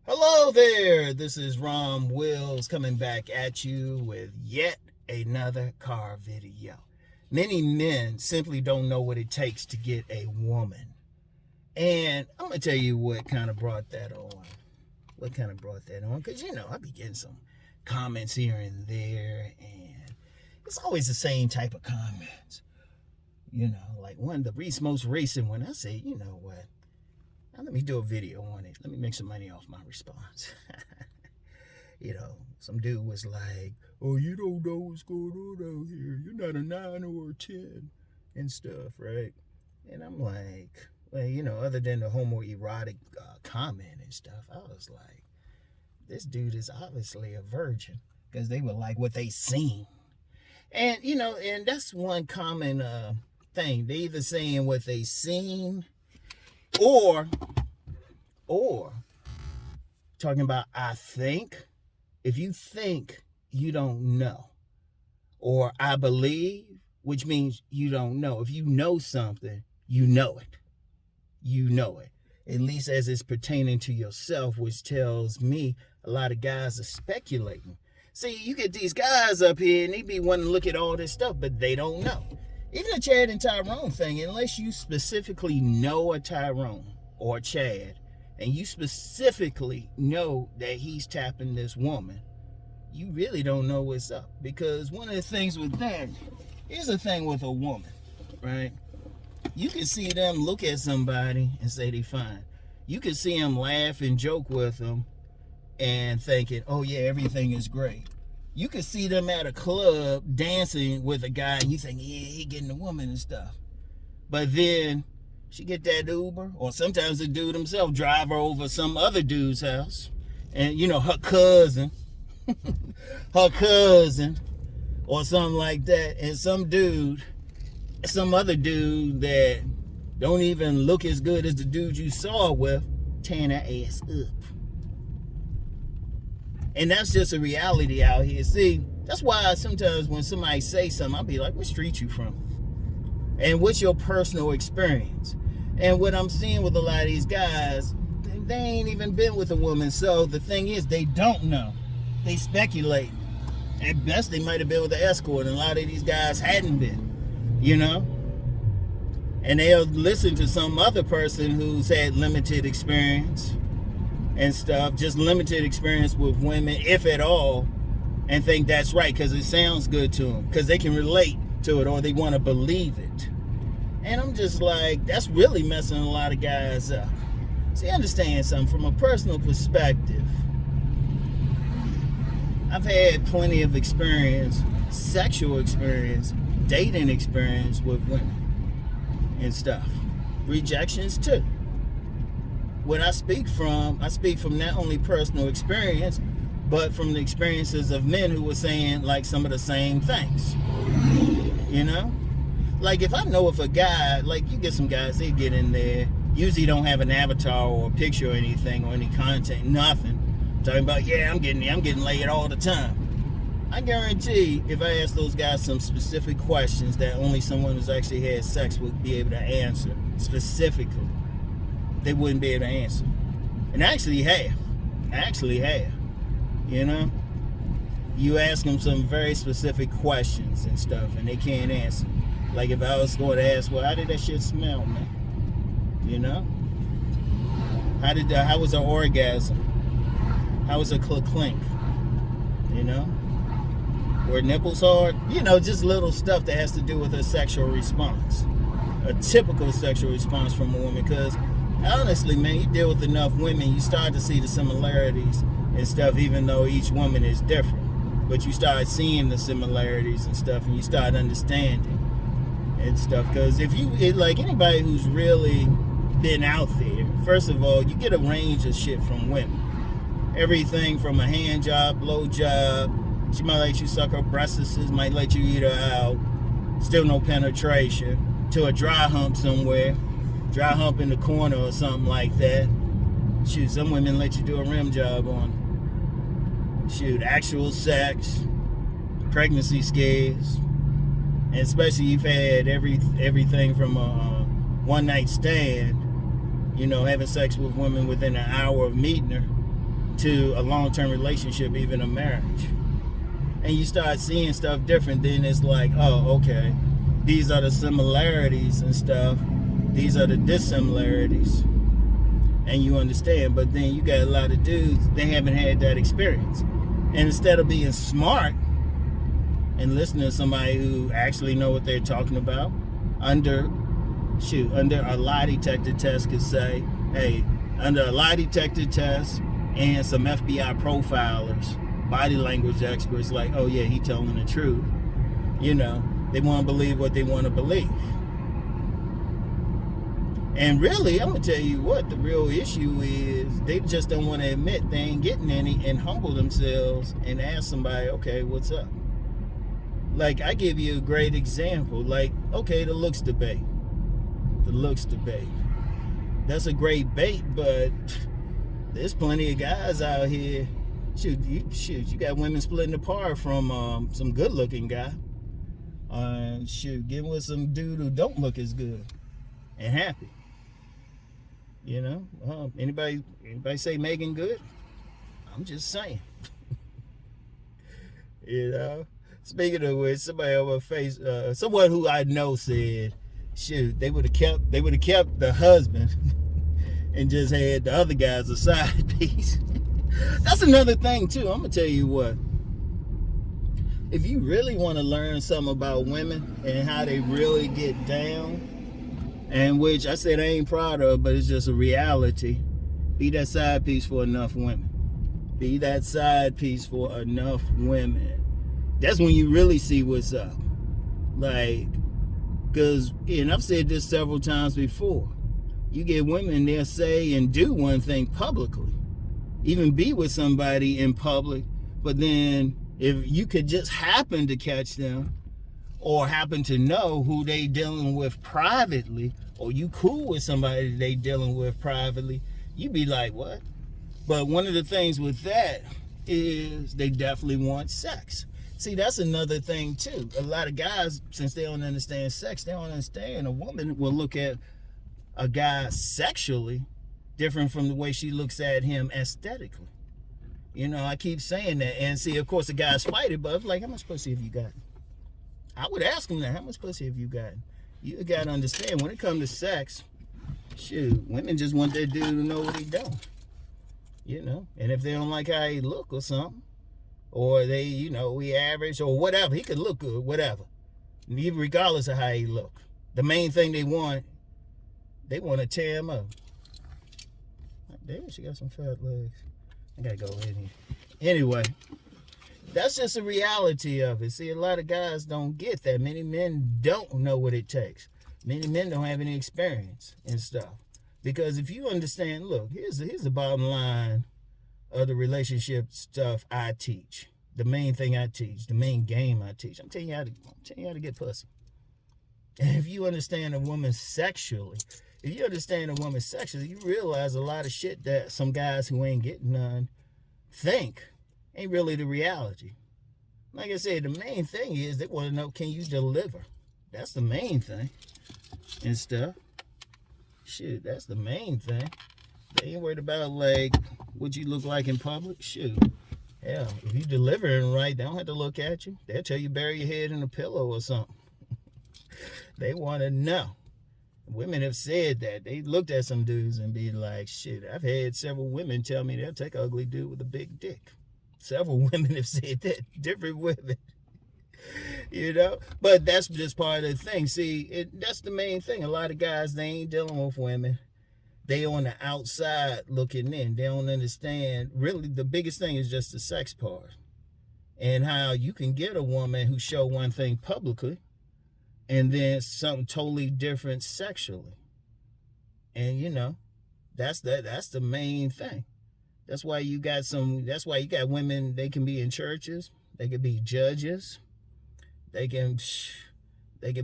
Hello there, this is Rom Wills coming back at you with yet another car video. Many men simply don't know what it takes to get a woman. And I'm going to tell you what kind of brought that on. Because, I be getting some comments here and there, and it's always the same type of comments. Like one of the most recent one, I say, you know what? Now let me do a video on it. Let me make some money off my response. Some dude was like, oh, you don't know what's going on out here. You're not a 9 or a 10 and stuff, right? And I'm like, well, other than the homoerotic comment and stuff, I was like, this dude is obviously a virgin because they were like what they seen. And, and that's one common thing. They either saying what they seen or talking about I think. If you think, you don't know. Or I believe, which means you don't know. If you know something, you know it. You know it. At least as it's pertaining to yourself, which tells me a lot of guys are speculating. See, you get these guys up here and they be wanting to look at all this stuff, but they don't know. Even the Chad and Tyrone thing, unless you specifically know a Tyrone or a Chad, and you specifically know that he's tapping this woman, you really don't know what's up. Because one of the things with that, here's the thing with a woman, right? You can see them look at somebody and say they fine. You can see them laugh and joke with them and thinking, oh yeah, everything is great. You could see them at a club dancing with a guy and you think, yeah, he getting a woman and stuff. But then she get that Uber, or sometimes the dude himself drive her over some other dude's house. And, her cousin, or something like that. And some other dude that don't even look as good as the dude you saw with, tearing her ass up. And that's just a reality out here. See, that's why sometimes when somebody say something, I'll be like, what street you from? And what's your personal experience? And what I'm seeing with a lot of these guys, they ain't even been with a woman. So the thing is, they don't know. They speculate. At best, they might have been with an escort, and a lot of these guys hadn't been, And they'll listen to some other person who's had limited experience and stuff, just limited experience with women, if at all, and think that's right because it sounds good to them, because they can relate to it or they want to believe it. And I'm just like, that's really messing a lot of guys up. See, understand something from a personal perspective. I've had plenty of experience, sexual experience, dating experience with women and stuff. Rejections too. What I speak from not only personal experience, but from the experiences of men who were saying like some of the same things. Like if I know if a guy, like you get some guys, they get in there, usually don't have an avatar or a picture or anything or any content, nothing. Talking about, yeah, I'm getting laid all the time. I guarantee if I ask those guys some specific questions that only someone who's actually had sex would be able to answer specifically, they wouldn't be able to answer. And I actually have. You ask them some very specific questions and stuff, and they can't answer. Like if I was going to ask, well, how did that shit smell, man? How was her orgasm? How was her clink? Were nipples hard? Just little stuff that has to do with her sexual response. A typical sexual response from a woman, because honestly, man, you deal with enough women, you start to see the similarities and stuff, even though each woman is different. But you start seeing the similarities and stuff, and you start understanding and stuff. Because like anybody who's really been out there, first of all, you get a range of shit from women. Everything from a hand job, blow job. She might let you suck her breasts, might let you eat her out. Still no penetration. To a dry hump somewhere. Dry hump in the corner or something like that. Shoot, some women let you do a rim job on. Shoot, actual sex, pregnancy scares, and especially you've had everything from a one night stand, having sex with women within an hour of meeting her, to a long-term relationship, even a marriage. And you start seeing stuff different, then it's like, oh, okay, these are the similarities and stuff. These are the dissimilarities. And you understand. But then you got a lot of dudes, they haven't had that experience. And instead of being smart and listening to somebody who actually know what they're talking about, under a lie detector test could say, hey, under a lie detector test and some FBI profilers, body language experts, like, oh yeah, he telling the truth. You know, they want to believe what they want to believe. And really, I'm going to tell you what the real issue is. They just don't want to admit they ain't getting any and humble themselves and ask somebody, okay, what's up? Like, I give you a great example. Like, okay, the looks debate. The looks debate. That's a great bait, but there's plenty of guys out here. Shoot, you got women splitting apart from some good-looking guy. Getting with some dude who don't look as good and happy. You know, anybody say Megan good? I'm just saying. You know, speaking of which, somebody on my face, someone who I know said, shoot, they would have kept the husband and just had the other guy as a side piece. That's another thing too. I'm gonna tell you what. If you really want to learn something about women and how they really get down, and which I said I ain't proud of, but it's just a reality, be that side piece for enough women. Be that side piece for enough women. That's when you really see what's up. Like, because, and I've said this several times before, you get women, they'll say and do one thing publicly, even be with somebody in public, but then if you could just happen to catch them or happen to know who they dealing with privately, or you cool with somebody they dealing with privately, you be like, what? But one of the things with that is they definitely want sex. See, that's another thing too. A lot of guys, since they don't understand sex, they don't understand a woman will look at a guy sexually different from the way she looks at him aesthetically. You know, I keep saying that. And see, of course, the guys fight it, but I'm like, how much pussy have you got? I would ask them that, how much pussy have you got? You got to understand, when it comes to sex, shoot, women just want that dude to know what he doing. You know, and if they don't like how he look or something, or they, you know, he average or whatever, he could look good, whatever. Even regardless of how he look. The main thing they want to tear him up. Damn, she got some fat legs. I gotta go in here. Anyway, that's just a reality of it. See, a lot of guys don't get that. Many men don't know what it takes. Many men don't have any experience and stuff. Because if you understand, look, here's the bottom line of the relationship stuff I teach. The main thing I teach, the main game I teach. I'm telling you how to get pussy. And if you understand a woman sexually, you realize a lot of shit that some guys who ain't getting none think ain't really the reality. Like I said, the main thing is they want to know, can you deliver? That's the main thing and stuff. Shit, that's the main thing. They ain't worried about, like, what you look like in public. Shoot. Hell, if you delivering right, they don't have to look at you. They'll tell you bury your head in a pillow or something. They want to know. Women have said that. They looked at some dudes and be like, shit, I've had several women tell me they'll take an ugly dude with a big dick. Several women have said that. Different women. You know? But that's just part of the thing. See, that's the main thing. A lot of guys, they ain't dealing with women. They on the outside looking in. They don't understand. Really, the biggest thing is just the sex part. And how you can get a woman who show one thing publicly and then something totally different sexually. And you know, that's the main thing. That's why you got women, they can be in churches, they can be judges, they can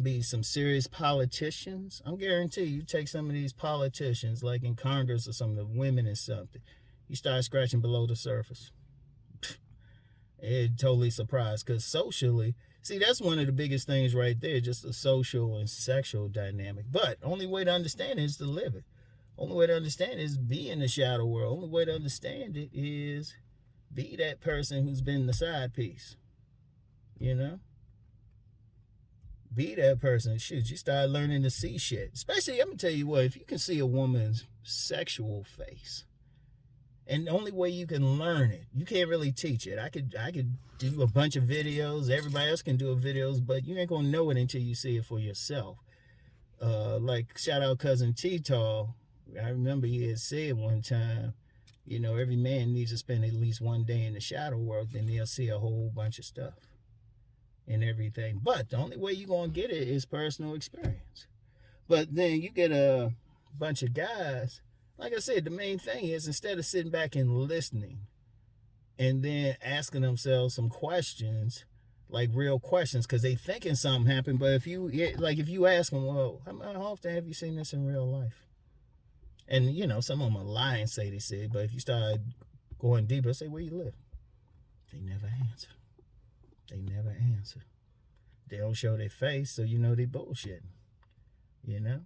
be some serious politicians. I'm guarantee you take some of these politicians, like in Congress or some of the women or something, you start scratching below the surface. It totally surprised, because socially, see, that's one of the biggest things right there, just the social and sexual dynamic. But only way to understand it is to live it. Only way to understand it is be in the shadow world. Only way to understand it is be that person who's been the side piece. You know? Be that person. Shoot, you start learning to see shit. Especially, I'm going to tell you what, if you can see a woman's sexual face, and the only way you can learn it, you can't really teach it. I could do a bunch of videos. Everybody else can do videos, but you ain't going to know it until you see it for yourself. Like, shout out Cousin T-Tall. I remember he had said one time, you know, every man needs to spend at least one day in the shadow world, then they'll see a whole bunch of stuff and everything. But the only way you're going to get it is personal experience. But then you get a bunch of guys, like I said, the main thing is instead of sitting back and listening and then asking themselves some questions, like real questions, because they thinking something happened. But if you ask them, well, how often have you seen this in real life? And, you know, some of them are lying, say they said, but if you start going deeper, say, where you live? They never answer. They never answer. They don't show their face, so you know they bullshitting. You know?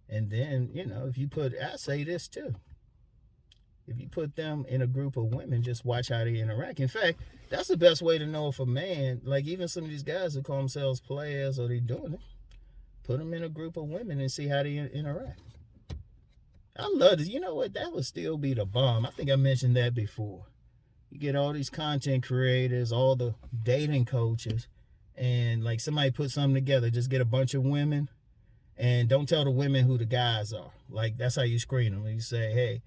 And then, you know, I say this too. If you put them in a group of women, just watch how they interact. In fact, that's the best way to know if a man, like even some of these guys who call themselves players or they doing it, put them in a group of women and see how they interact. I love this. You know what? That would still be the bomb. I think I mentioned that before. You get all these content creators, all the dating coaches, and like somebody put something together. Just get a bunch of women, and don't tell the women who the guys are. Like, that's how you screen them. You say, hey,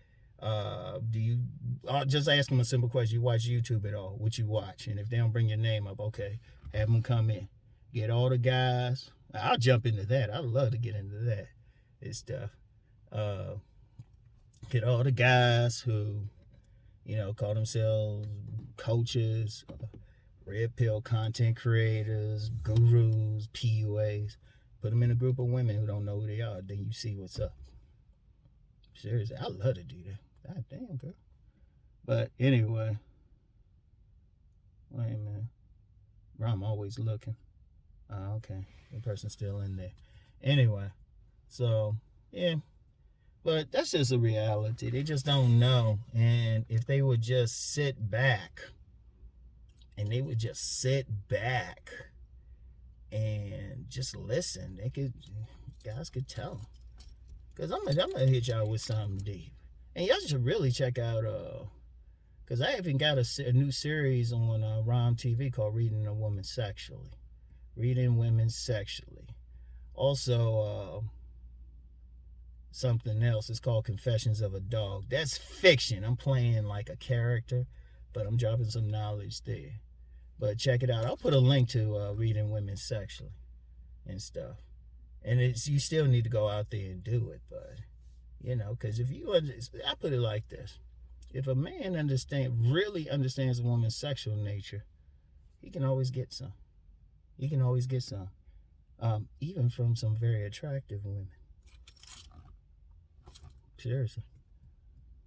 just ask them a simple question. You watch YouTube at all? What you watch? And if they don't bring your name up, okay, have them come in. Get all the guys. I'll jump into that. I'd love to get into that and stuff. Get all the guys who, you know, call themselves coaches, red pill content creators, gurus, PUAs. Put them in a group of women who don't know who they are. Then you see what's up. Seriously, I love to do that. God damn, girl. But anyway, wait a minute. I'm always looking. Oh, okay. The person's still in there. Anyway, so, yeah. But that's just a reality. They just don't know. And if they would just sit back, and just listen, guys could tell them. Because I'm gonna hit y'all with something deep. And y'all should really check out, because I even got a new series on Rom TV called Reading Women Sexually. Also, something else is called Confessions of a Dog. That's fiction. I'm playing like a character, but I'm dropping some knowledge there. But check it out. I'll put a link to Reading Women Sexually and stuff. And you still need to go out there and do it, but you know, because I put it like this: if a man really understands a woman's sexual nature, he can always get some. Even from some very attractive women. Seriously.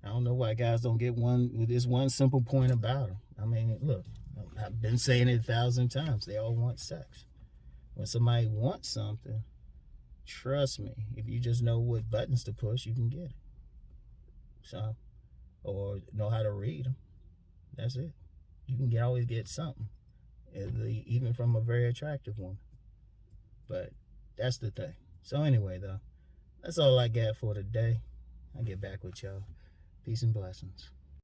I don't know why guys don't get this one simple point about them. I mean, look, I've been saying it 1,000 times. They all want sex. When somebody wants something, trust me, if you just know what buttons to push, you can get it. So, or know how to read them. That's it. You can always get something, even from a very attractive woman. But that's the thing. So anyway, though, that's all I got for today. I'll get back with y'all. Peace and blessings.